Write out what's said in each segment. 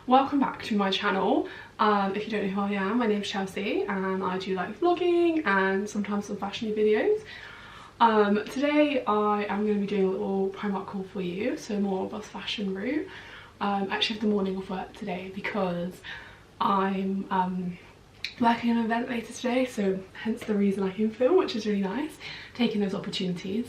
Welcome back to my channel. If you don't know who I am, my name's Chelsea and I do like vlogging and sometimes some fashiony videos. Today I am going to be doing a little Primark haul for you, so more of a fashion route. I actually have the morning of work today because I'm working an event later today, so hence the reason I can film, which is really nice, taking those opportunities.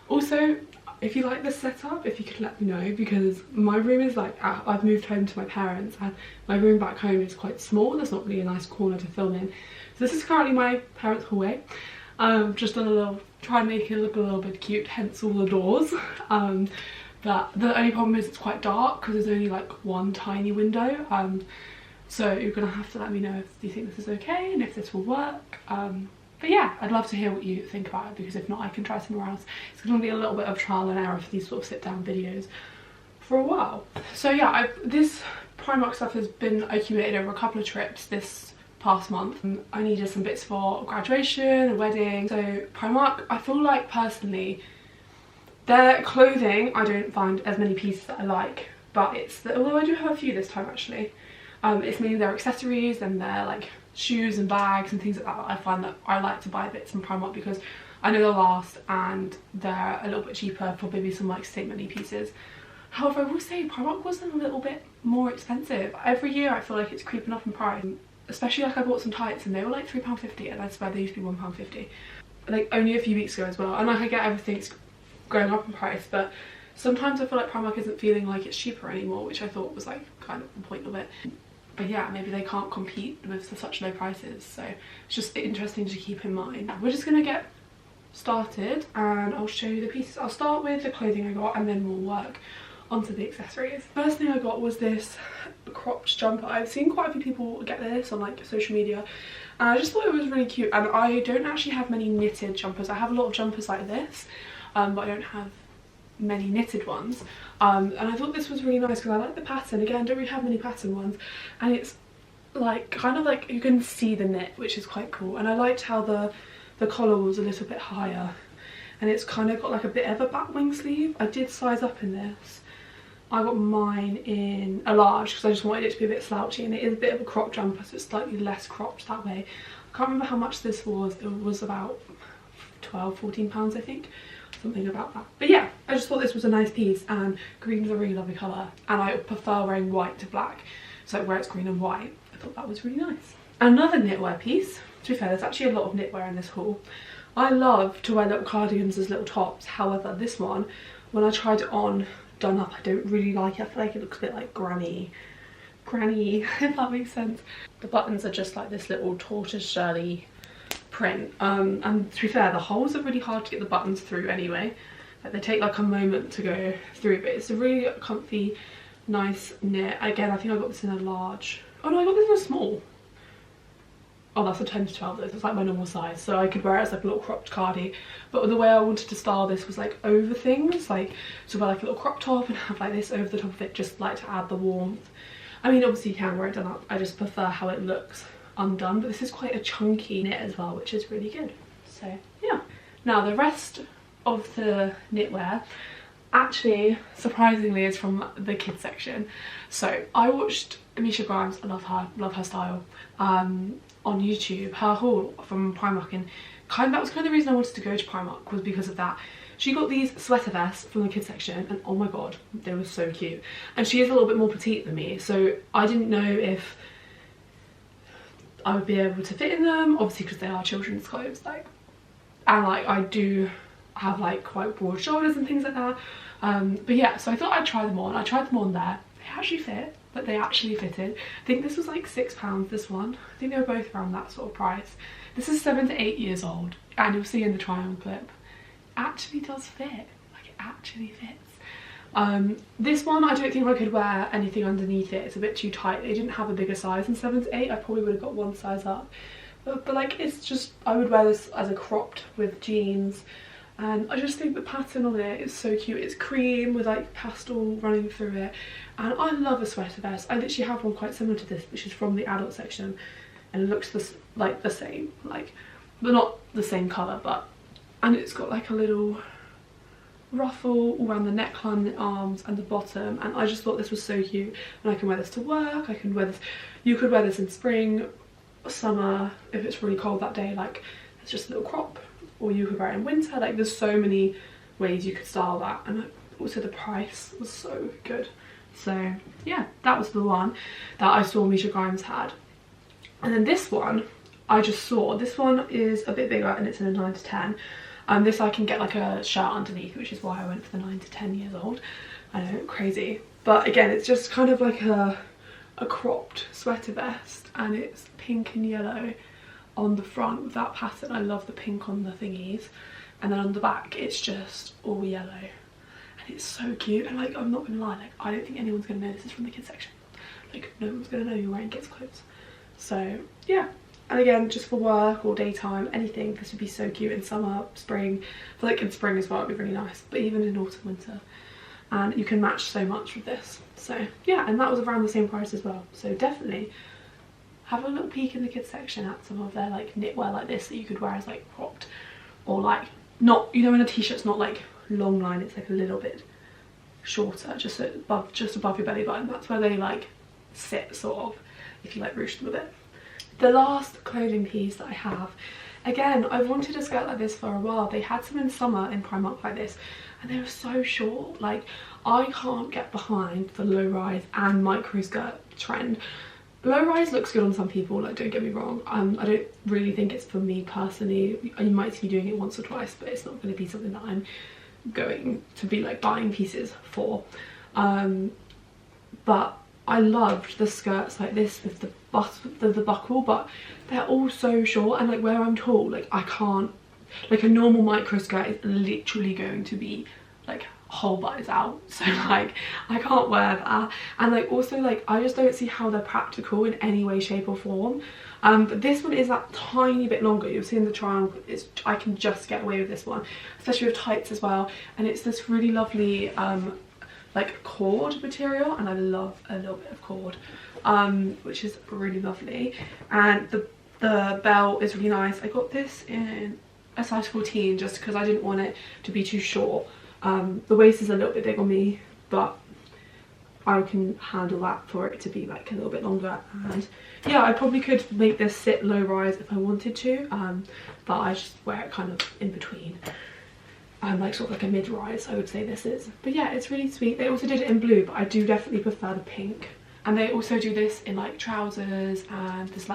Also, if you like this setup, if you could let me know, because my room is like, I've moved home to my parents and my room back home is quite small. There's not really a nice corner to film in. So this is currently my parents' hallway. Just done a little, try and make it look a little bit cute, hence all the doors. But the only problem is it's quite dark because there's only like one tiny window. So you're gonna have to let me know if you think this is okay and if this will work. But yeah, I'd love to hear what you think about it, because if not, I can try somewhere else. It's going to be a little bit of trial and error for these sort of sit down videos for a while. So yeah, this Primark stuff has been accumulated over a couple of trips this past month. I needed some bits for graduation, a wedding. So Primark, I feel like personally, their clothing, I don't find as many pieces that I like, but although I do have a few this time actually. It's mainly their accessories and their like shoes and bags and things like that. I find that I like to buy bits from Primark because I know they'll last and they're a little bit cheaper for maybe some like statement-y pieces. However, I will say Primark was a little bit more expensive. Every year I feel like it's creeping up in price. Especially like I bought some tights and they were like £3.50 and I swear they used to be £1.50. Like only a few weeks ago as well. And like I get everything's going up in price, but sometimes I feel like Primark isn't feeling like it's cheaper anymore, which I thought was like kind of the point of it. But yeah, maybe they can't compete with such low prices, so it's just interesting to keep in mind. We're just gonna get started and I'll show you the pieces. I'll start with the clothing I got and then we'll work onto the accessories. First thing I got was this cropped jumper. I've seen quite a few people get this on like social media and I just thought it was really cute. And I don't actually have many knitted jumpers. I have a lot of jumpers like this, but I don't have many knitted ones, and I thought this was really nice because I like the pattern. Again, don't really have many pattern ones, and it's like kind of like you can see the knit, which is quite cool. And I liked how the collar was a little bit higher and it's kind of got like a bit of a back wing sleeve. I did size up in this. I got mine in a large because I just wanted it to be a bit slouchy, and it is a bit of a crop jumper, so it's slightly less cropped that way. I can't remember how much this was. It was about £12–14 I think, something about that. But yeah, I just thought this was a nice piece, and green is a really lovely colour and I prefer wearing white to black, so where it's green and white, I thought that was really nice. Another knitwear piece, to be fair, there's actually a lot of knitwear in this haul. I love to wear little cardigans as little tops, however this one, when I tried it on done up, I don't really like it. I feel like it looks a bit like granny if that makes sense. The buttons are just like this little tortoise shirley print, and to be fair, the holes are really hard to get the buttons through anyway. Like they take like a moment to go through, but it's a really comfy, nice knit. Again, I think I got this in a large. Oh no, I got this in a small. Oh, that's a 10 to 12 though, so it's like my normal size, so I could wear it as like a little cropped cardi. But the way I wanted to style this was like over things, like to wear like a little crop top and have like this over the top of it, just like to add the warmth. I mean, obviously you can wear it done up, I just prefer how it looks undone, but this is quite a chunky knit as well, which is really good. So yeah, now the rest of the knitwear actually surprisingly is from the kids section. So I watched Misha Grimes, I love her style, on YouTube, her haul from Primark, and that was kind of the reason I wanted to go to Primark, was because of that. She got these sweater vests from the kids section and oh my god, they were so cute. And she is a little bit more petite than me, so I didn't know if I would be able to fit in them, obviously because they are children's clothes, like, and like I do have like quite broad shoulders and things like that. But yeah, so I thought I'd try them on. I tried them on there. They actually fit, but they actually fitted. I think this was like £6, this one. I think they were both around that sort of price. This is 7 to 8 years old, and you'll see in the try on clip, actually does fit. Like it actually fits. This one I don't think I could wear anything underneath it. It's a bit too tight. They didn't have a bigger size in 7 to 8. I probably would have got one size up. But like it's just, I would wear this as a cropped with jeans, and I just think the pattern on it is so cute. It's cream with like pastel running through it, and I love a sweater vest. I literally have one quite similar to this, which is from the adult section, and it looks like the same, like, but not the same colour, but, and it's got like a little ruffle all around the neckline, the arms and the bottom, and I just thought this was so cute. And I can wear this to work, I can wear this, you could wear this in spring, summer, if it's really cold that day, like it's just a little crop, or you could wear it in winter. Like there's so many ways you could style that, and also the price was so good. So yeah, that was the one that I saw Misha Grimes had. And then this one I just saw, this one is a bit bigger and it's in a 9 to 10. This I can get like a shirt underneath, which is why I went for the 9 to 10 years old. I know, crazy. But again, it's just kind of like a cropped sweater vest, and it's pink and yellow on the front with that pattern. I love the pink on the thingies. And then on the back, it's just all yellow. And it's so cute. And like, I'm not gonna lie, like I don't think anyone's gonna know this is from the kids section. Like no one's gonna know you're wearing kids clothes. So yeah. And again, just for work or daytime, anything, this would be so cute in summer, spring. I feel like in spring as well, it'd be really nice, but even in autumn, winter. And you can match so much with this. So yeah, and that was around the same price as well. So definitely have a little peek in the kids section at some of their like knitwear like this that you could wear as like cropped, or like not, you know, in a t-shirt's not like long line, it's like a little bit shorter, just above your belly button. That's where they like sit sort of, if you like ruche them a bit. The last clothing piece that I have, again, I've wanted a skirt like this for a while. They had some in summer in Primark like this, and they were so short. Like, I can't get behind the low rise and micro skirt trend. Low rise looks good on some people, like don't get me wrong. I don't really think it's for me personally. You might see me doing it once or twice, but it's not going to be something that I'm going to be like buying pieces for. But I loved the skirts like this with the buckle, but they're all so short, and like where I'm tall, like I can't, like a normal micro skirt is literally going to be like whole buttons out, so like I can't wear that. And like also like I just don't see how they're practical in any way, shape or form. But this one is that tiny bit longer. You'll see in the trial, I can just get away with this one, especially with tights as well. And it's this really lovely like cord material, and I love a little bit of cord, which is really lovely. And the belt is really nice. I got this in a size 14 just because I didn't want it to be too short. The waist is a little bit big on me, but I can handle that for it to be like a little bit longer. And yeah, I probably could make this sit low rise if I wanted to, but I just wear it kind of in between. Like sort of like a mid-rise, I would say this is. But yeah, it's really sweet. They also did it in blue, but I do definitely prefer the pink. And they also do this in like trousers and this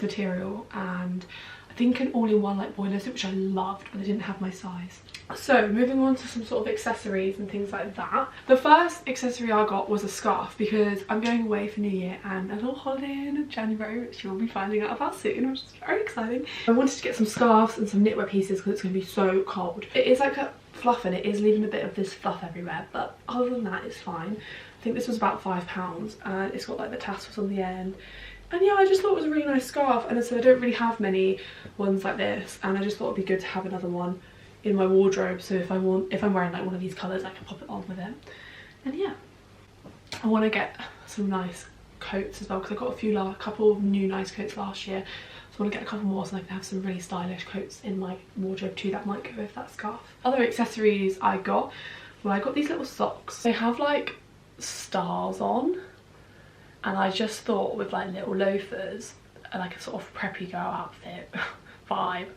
material, and I think an all-in-one like boiler suit, which I loved, but they didn't have my size. So moving on to some sort of accessories and things like that. The first accessory I got was a scarf, because I'm going away for New Year and a little holiday in January, which you'll be finding out about soon, which is very exciting. I wanted to get some scarves and some knitwear pieces because it's going to be so cold. It is like a fluff, and it is leaving a bit of this fluff everywhere, but other than that it's fine. I think this was about £5, and it's got like the tassels on the end. And yeah, I just thought it was a really nice scarf, and so I don't really have many ones like this, and I just thought it'd be good to have another one in my wardrobe, so if I'm wearing like one of these colours, I can pop it on with it. And yeah, I want to get some nice coats as well, because I got a couple of new nice coats last year, so I want to get a couple more so I can have some really stylish coats in my wardrobe too that might go with that scarf. Other accessories I got, well, I got these little socks. They have like stars on, and I just thought with like little loafers and like a sort of preppy girl outfit vibe,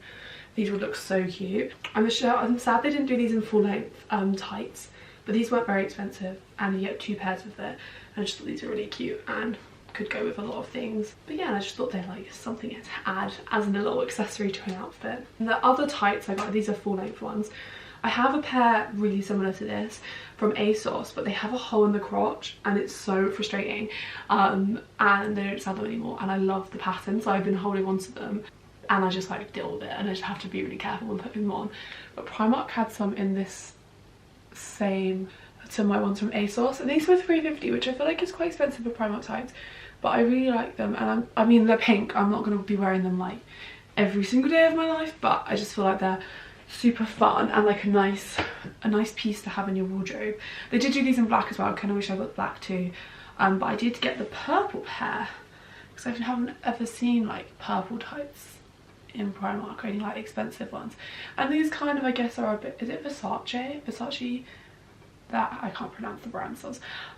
these would look so cute. I'm sad they didn't do these in full length tights, but these weren't very expensive, and you get 2 pairs with it, and I just thought these were really cute and could go with a lot of things. But yeah, I just thought they're like something to add as a little accessory to an outfit. And the other tights I got, these are full length ones. I have a pair really similar to this from ASOS, but they have a hole in the crotch, and it's so frustrating, and they don't sell them anymore, and I love the pattern, so I've been holding on to them, and I just like deal with it, and I just have to be really careful when putting them on. But Primark had some in this same to my ones from ASOS, and these were £3.50, which I feel like is quite expensive for Primark tights, but I really like them. And I mean, they're pink. I'm not going to be wearing them like every single day of my life, but I just feel like they're super fun and like a nice piece to have in your wardrobe. They did do these in black as well. I kind of wish I got black too, but I did get the purple pair because I haven't ever seen like purple tights in Primark, only like expensive ones. And these kind of, I guess, are a bit, is it Versace, that I can't pronounce the brand, so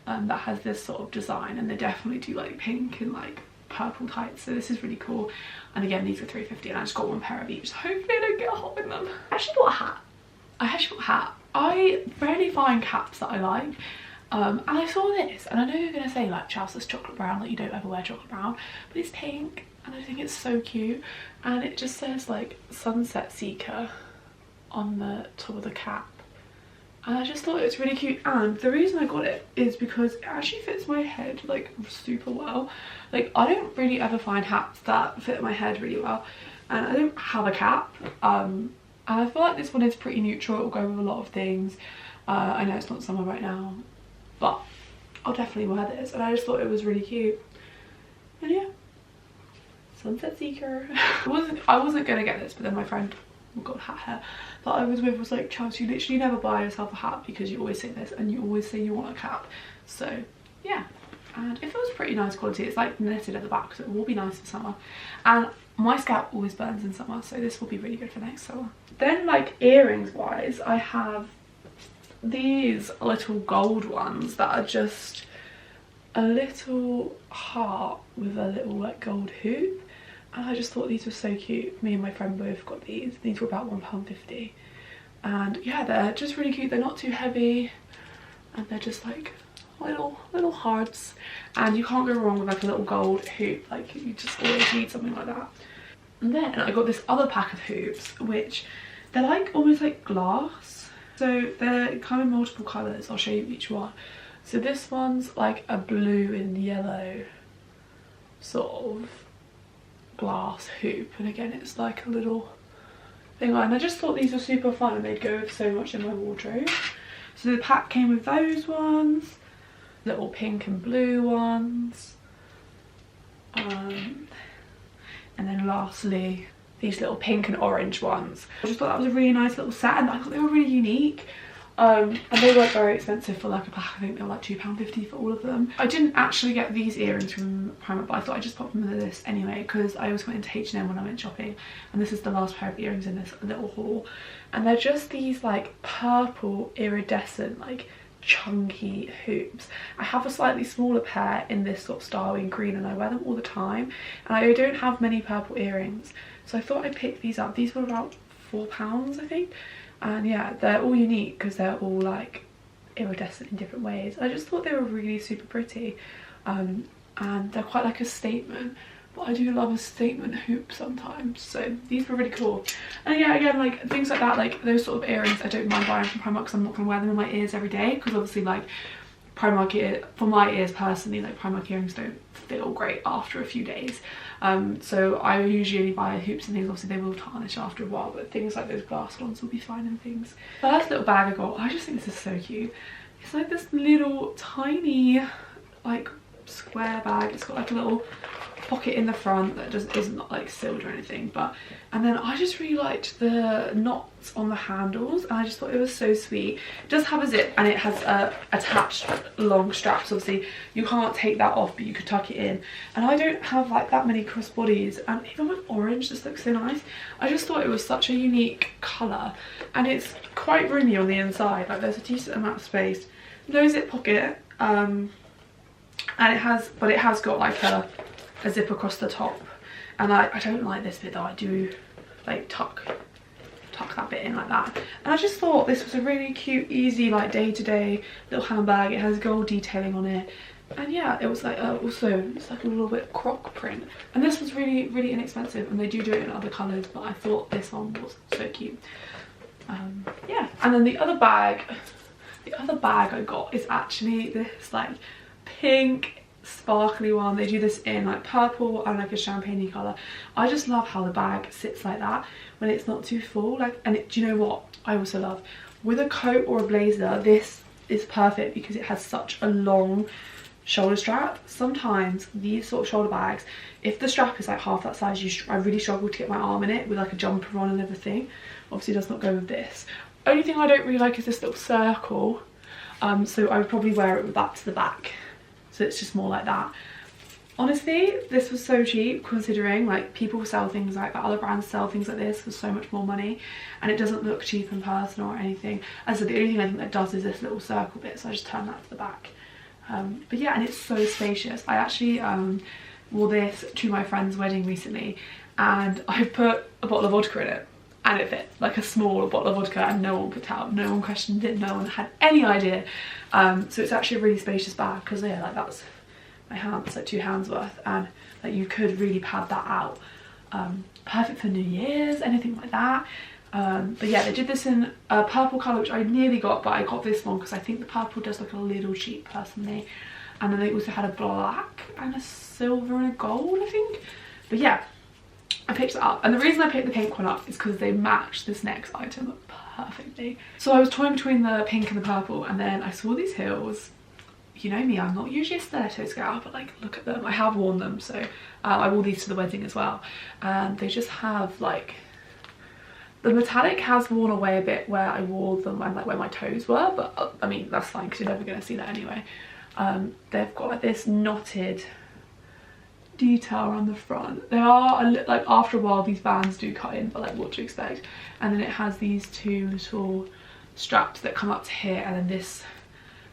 that has this sort of design, and they definitely do like pink and like purple tights, so this is really cool. And again, these are $3.50 and I just got one pair of each, so hopefully I don't get hot in them. I actually bought a hat. I rarely find caps that I like, and I saw this, and I know you're gonna say like, Chels, it's chocolate brown, like you don't ever wear chocolate brown, but it's pink and I think it's so cute, and it just says like Sunset Seeker on the top of the cap. And I just thought it was really cute, and the reason I got it is because it actually fits my head like super well. Like I don't really ever find hats that fit my head really well, and I don't have a cap, and I feel like this one is pretty neutral. It will go with a lot of things. I know it's not summer right now, but I'll definitely wear this, and I just thought it was really cute. And yeah, Sunset Seeker. I wasn't gonna get this, but then my friend, oh god, hat hair, that I was with was like, Chels, you literally never buy yourself a hat because you always say this and you always say you want a cap. So yeah, and it feels pretty nice quality. It's like knitted at the back, so it will be nice for summer, and my scalp always burns in summer, so this will be really good for next summer. Then like earrings wise, I have these little gold ones that are just a little heart with a little like gold hoop. And I just thought these were so cute. Me and my friend both got these. These were about £1.50. And yeah, they're just really cute. They're not too heavy. And they're just like little hearts. And you can't go wrong with like a little gold hoop. Like you just always need something like that. And then I got this other pack of hoops, which they're like almost like glass. So they're kind of multiple colours. I'll show you each one. So this one's like a blue and yellow sort of glass hoop, and again it's like a little thing, and I just thought these were super fun and they'd go with so much in my wardrobe. So the pack came with those ones, little pink and blue ones, and then lastly these little pink and orange ones. I just thought that was a really nice little set, and I thought they were really unique. And they weren't very expensive for like a pack. I think they were like £2.50 for all of them. I didn't actually get these earrings from Primark, but I thought I'd just pop them into this anyway, because I always went into H&M when I went shopping, and this is the last pair of earrings in this little haul. And they're just these like purple iridescent like chunky hoops. I have a slightly smaller pair in this sort of starling green, and I wear them all the time, and I don't have many purple earrings, so I thought I'd pick these up. These were about £4, I think. And yeah, they're all unique because they're all like iridescent in different ways. I just thought they were really super pretty, and they're quite like a statement, but I do love a statement hoop sometimes, so these were really cool. And yeah, again, like things like that, like those sort of earrings I don't mind buying from Primark because I'm not going to wear them in my ears every day, because obviously like Primark ear, for my ears personally, like Primark earrings don't feel great after a few days. So I usually buy hoops and things. Obviously they will tarnish after a while, but things like those glass ones will be fine and things. First little bag I got, I just think this is so cute. It's like this little tiny like square bag. It's got like a little pocket in the front that just isn't like sealed or anything, but and then I just really liked the knots on the handles, and I just thought it was so sweet. It does have a zip, and it has attached long straps. Obviously you can't take that off, but you could tuck it in, and I don't have like that many crossbodies, and even with orange this looks so nice. I just thought it was such a unique colour, and it's quite roomy on the inside. Like there's a decent amount of space, no zip pocket, and it has got like a zip across the top, and I don't like this bit though. I do like tuck that bit in like that, and I just thought this was a really cute, easy like day-to-day little handbag. It has gold detailing on it, and yeah, it was like also it's like a little bit croc print, and this was really inexpensive, and they do it in other colours, but I thought this one was so cute. Yeah, and then the other bag I got is actually this like pink sparkly one. They do this in like purple and like a champagne colour. I just love how the bag sits like that when it's not too full. Like, and do you know what I also love? With a coat or a blazer, this is perfect because it has such a long shoulder strap. Sometimes these sort of shoulder bags, if the strap is like half that size, I really struggle to get my arm in it with like a jumper on and everything. Obviously it does not go with this. Only thing I don't really like is this little circle, so I would probably wear it with that to the back. So it's just more like that. honestly, this was so cheap considering like people sell things like that, other brands sell things like this for so much more money, and it doesn't look cheap in person or anything. As I said, the only thing I think that does is this little circle bit, so I just turn that to the back. But yeah, and it's so spacious. I actually wore this to my friend's wedding recently, and I put a bottle of vodka in it, and it fit, like a small bottle of vodka, and no one picked out, no one questioned it, no one had any idea. So it's actually a really spacious bag, because yeah, like that's my hand, it's like 2 hands worth, and like you could really pad that out. Perfect for New Year's, anything like that. But yeah, they did this in a purple colour, which I nearly got, but I got this one because I think the purple does look a little cheap personally. And then they also had a black and a silver and a gold, I think. But yeah, I picked it up, and the reason I picked the pink one up is because they match this next item perfectly. So I was toying between the pink and the purple, and then I saw these heels. You know me, I'm not usually a stilettos girl, but like look at them. I have worn them, so I wore these to the wedding as well, and they just have like, the metallic has worn away a bit where I wore them and like where my toes were, but I mean that's fine because you're never going to see that anyway. They've got like this knotted detail around the front. They are like, after a while these bands do cut in, but like what do you expect? And then it has these 2 little straps that come up to here, and then this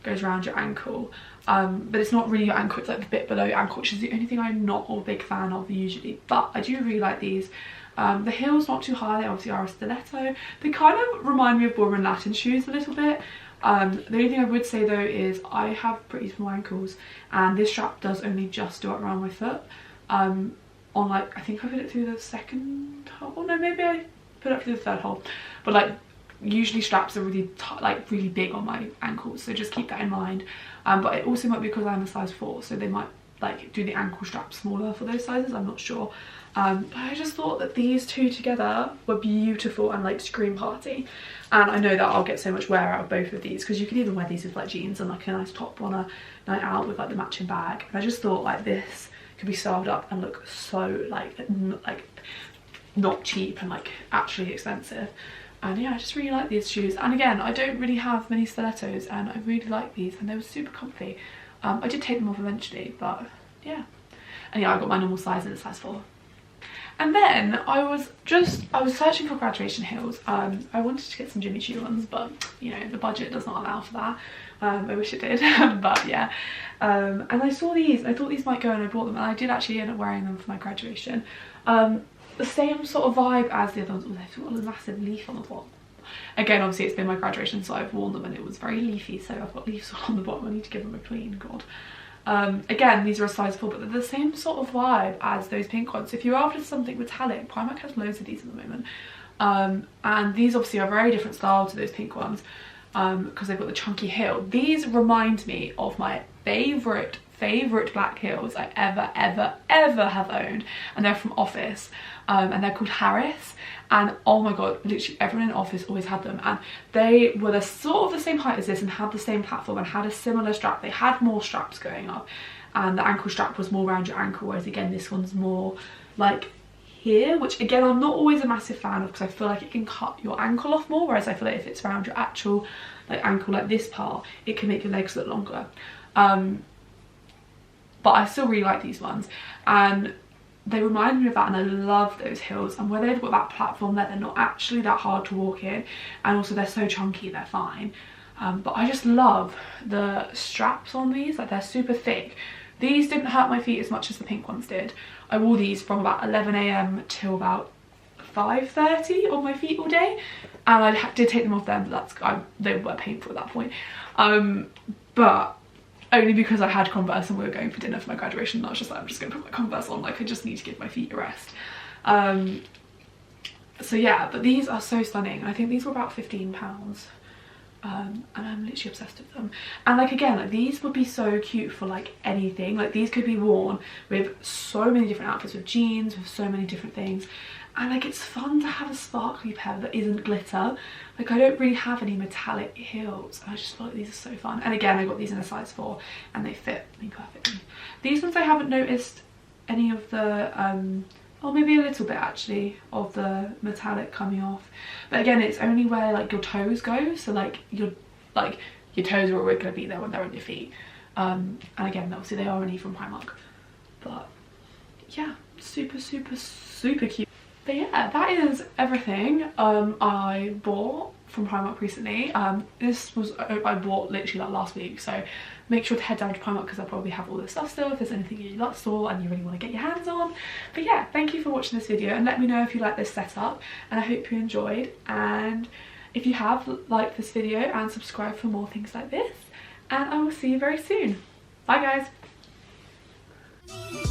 goes around your ankle. But it's not really your ankle, it's like the bit below your ankle, which is the only thing I'm not a big fan of usually, but I do really like these. The heel's not too high, they obviously are a stiletto. They kind of remind me of Ballroom Latin shoes a little bit. The only thing I would say though is I have pretty small ankles, and this strap does only just do it around my foot. On like, I think I put it through the 2nd hole, no, maybe I put it through the 3rd hole, but like usually straps are really like really big on my ankles, so just keep that in mind. But it also might be because I'm a size 4, so they might like do the ankle strap smaller for those sizes, I'm not sure. But I just thought that these 2 together were beautiful and like scream party, and I know that I'll get so much wear out of both of these, because you could even wear these with like jeans and like a nice top on a night out with like the matching bag. And I just thought like this could be styled up and look so like not cheap and like actually expensive. And yeah, I just really like these shoes, and again I don't really have many stilettos, and I really like these, and they were super comfy. I did take them off eventually, but yeah. And yeah, I got my normal size in a size 4. And then I was searching for graduation heels. I wanted to get some Jimmy Choo ones, but you know, the budget does not allow for that. I wish it did, but yeah. And I saw these, I thought these might go, and I bought them, and I did actually end up wearing them for my graduation. The same sort of vibe as the other ones. Oh, they've got a massive leaf on the bottom. Again, obviously it's been my graduation, so I've worn them and it was very leafy, so I've got leaves on the bottom. I need to give them a clean, god. Again, these are a size 4, but they're the same sort of vibe as those pink ones. So if you're after something metallic, Primark has loads of these at the moment. And these obviously are a very different style to those pink ones, because they've got the chunky heel. These remind me of my favourite black heels I ever have owned, and they're from Office, and they're called Harris. And oh my god, literally everyone in Office always had them, and they were the sort of the same height as this and had the same platform and had a similar strap. They had more straps going up, and the ankle strap was more around your ankle, whereas again this one's more like here, which again I'm not always a massive fan of, because I feel like it can cut your ankle off more, whereas I feel like if it's around your actual like ankle, like this part, it can make your legs look longer. But I still really like these ones, and they remind me of that, and I love those heels. And where they've got that platform there, they're not actually that hard to walk in, and also they're so chunky, they're fine. But I just love the straps on these, like they're super thick. These didn't hurt my feet as much as the pink ones did. I wore these from about 11 AM till about 5:30 on my feet all day, and I did take them off then, but they were painful at that point. But only because I had Converse and we were going for dinner for my graduation, and I was just like, I'm just gonna put my Converse on, like I just need to give my feet a rest. So yeah, but these are so stunning. I think these were about £15, and I'm literally obsessed with them. And like again, like these would be so cute for like anything. Like these could be worn with so many different outfits, with jeans, with so many different things. And like it's fun to have a sparkly pair that isn't glitter. Like I don't really have any metallic heels, and I just feel like these are so fun. And again, I got these in a size 4 and they fit me perfectly. These ones I haven't noticed any of the or maybe a little bit actually of the metallic coming off, but again it's only where like your toes go, so like your toes are always going to be there when they're on your feet. And again obviously they are only from Primark, but yeah, super cute. But yeah, that is everything I bought from Primark recently. This was I bought literally like last week, so make sure to head down to Primark because I probably have all this stuff still if there's anything you like saw and you really want to get your hands on. But yeah, thank you for watching this video and let me know if you like this setup, and I hope you enjoyed, and if you have, like this video and subscribe for more things like this, and I will see you very soon. Bye guys.